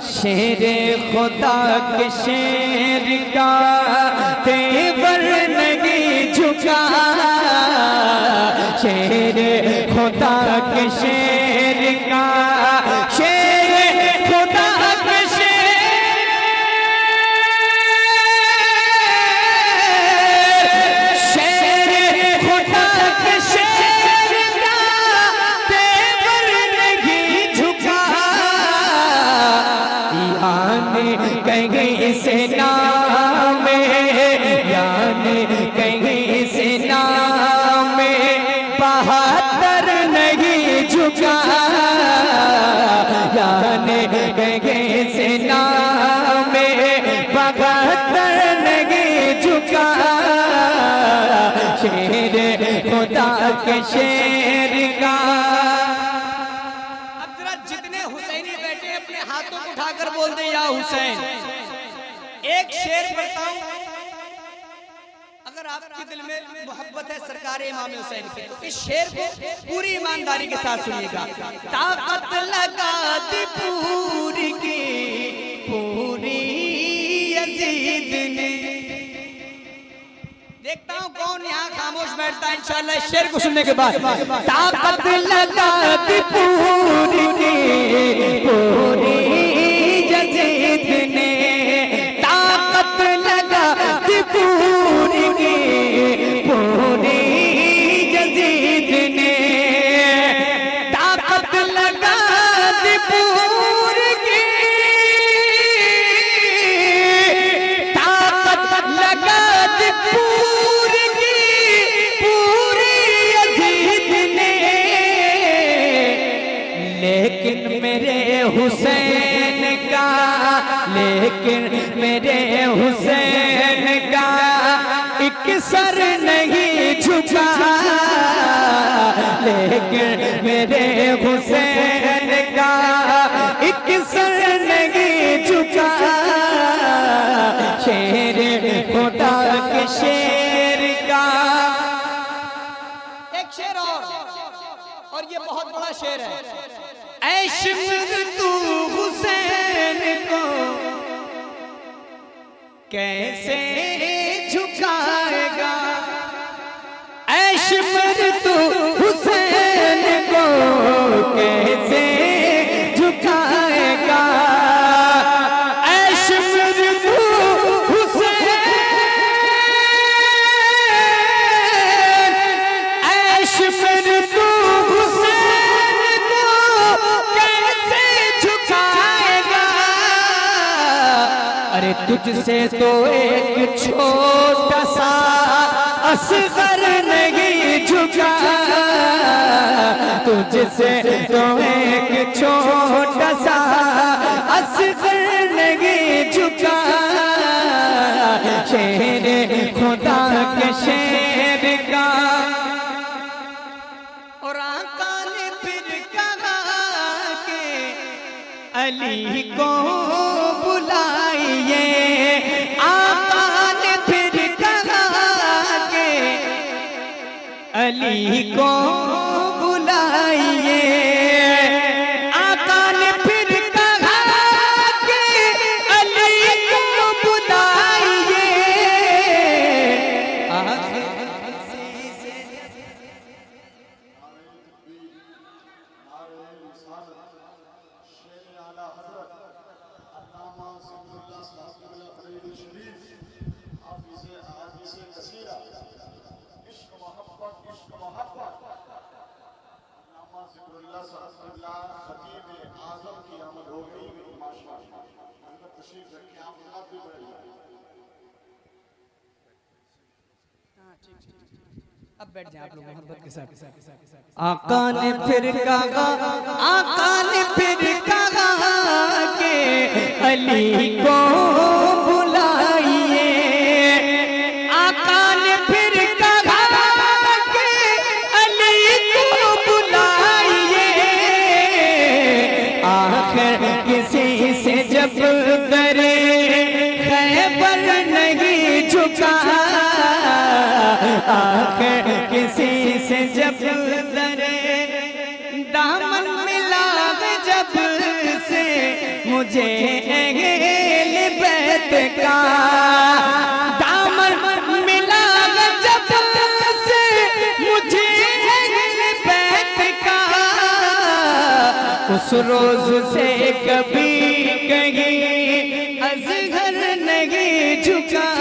शेरे खुदा के शेर का तेवर नहीं झुका, शेरे खुदा के शेर का, शेरे खुदा के शेर खुदा के शेर का तेवर नहीं झुका, यानी कहीं से नाम यानी कहीं से नाम बहादुर नहीं झुका, यानी कहीं से नाम बहादुर नहीं झुका, शेर खुदा के शेर का। अब जरा जितने हुसैनी बैठे अपने हाथों को उठाकर बोल दे या हुसैन। एक शेर पढ़ता हूं, अगर आपके दिल में मोहब्बत है सरकार इमाम हुसैन की तो इस शेर को पूरी ईमानदारी के साथ सुनिएगा। ताकत लगा दी पूरी की पूरी यजीद ने। देखता हूं कौन यहाँ खामोश बैठता है इंशाअल्लाह इस शेर को सुनने के बाद। ताकत लगा दी पूरी की पूरी यजीद ने, ताकत लगा दी पूरी की पूरी यजीद ने, ताकत लगा दी पूरी की, ताकत लगा दी पूरी की पूरी यजीद ने, लेकिन मेरे हुसैन का, लेकिन मेरे हुसैन का एक सर नहीं झुका, लेकिन मेरे हुसैन का एक सर नहीं झुका, शेर खुदा के शेर का। एक शेर और ये बहुत बड़ा शेर है। ऐश्वर्य तू हुसैन को कैसे झुकाएगा, ऐश्वर्य तू हुसैन को कैसे झुकाएगा, ऐश्वर्य तू हुसैन, ऐश्वर्य तू हुसैन को कैसे झुकाएगा, अरे तुझसे तो एक छोटा सा असगर नहीं झुका, तुझसे तो एक छोटा सा असगर नहीं झुका, शेर खुदा के शेर का। और आका ने फिर कहा कि अली को बुलाइए, आका ने फिर कहा कि अली को बुलाइए, आका ने फिर कहा कि अली को बुलाइए, अब बैठ जाए आप लोग मोहब्बत के साथ। आका ने फिर कहा, आका ने फिर कहा कि अली को बुलाइए, आका ने फिर कहा कि अली को बुलाइए, आखिर किसी से जब दरे खैबर नहीं झुका, आखिर किसी से जब दरे दामन मिला जब से मुझे अहले बैत का दामन मिला जब से, मुझे अहले बैत का उस रोज से कभी कहीं अज़हर नहीं झुका।